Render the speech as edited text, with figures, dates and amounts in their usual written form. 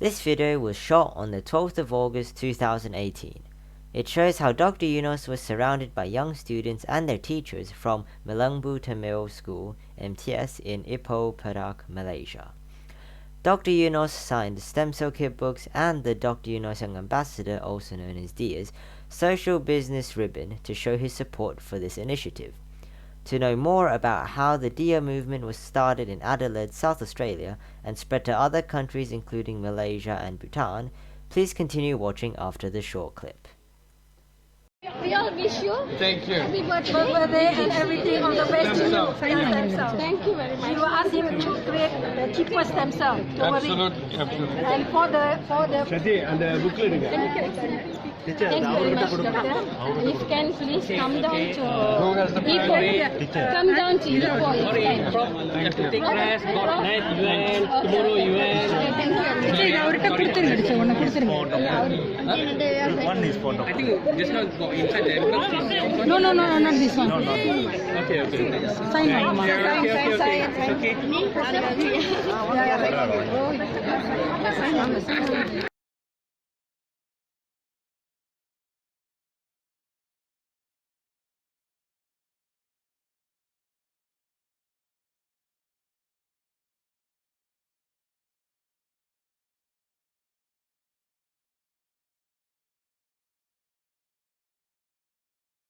This video was shot on the 12th of August 2018. It shows how Dr. Yunus was surrounded by young students and their teachers from Menglembu Tamil School, MTS, in Ipoh, Perak, Malaysia. Dr. Yunus signed the STEMSEL kit books and the Dr. Yunus Young Ambassador, also known as DYYAs, social business ribbon to show his support for this initiative. To know more about how the DYYA movement was started in Adelaide, South Australia, and spread to other countries including Malaysia and Bhutan, please continue watching after the short clip. We all wish you Thank you. happy birthday and everything on the best to you. Stem cell. Thank you very much. You ask him to create the cheapest stem cell. Don't worry. Absolutely. And for the Shadi, and the booklet again. thank you very much, doctor. If you can please come down to Who has the Ipoh. Come down to Ipoh if you can. I have to take rest. Got night UN. Tomorrow UN. One is for I think just now got inside the envelope. No, not this one. Okay. Sign on. It's okay. Sign.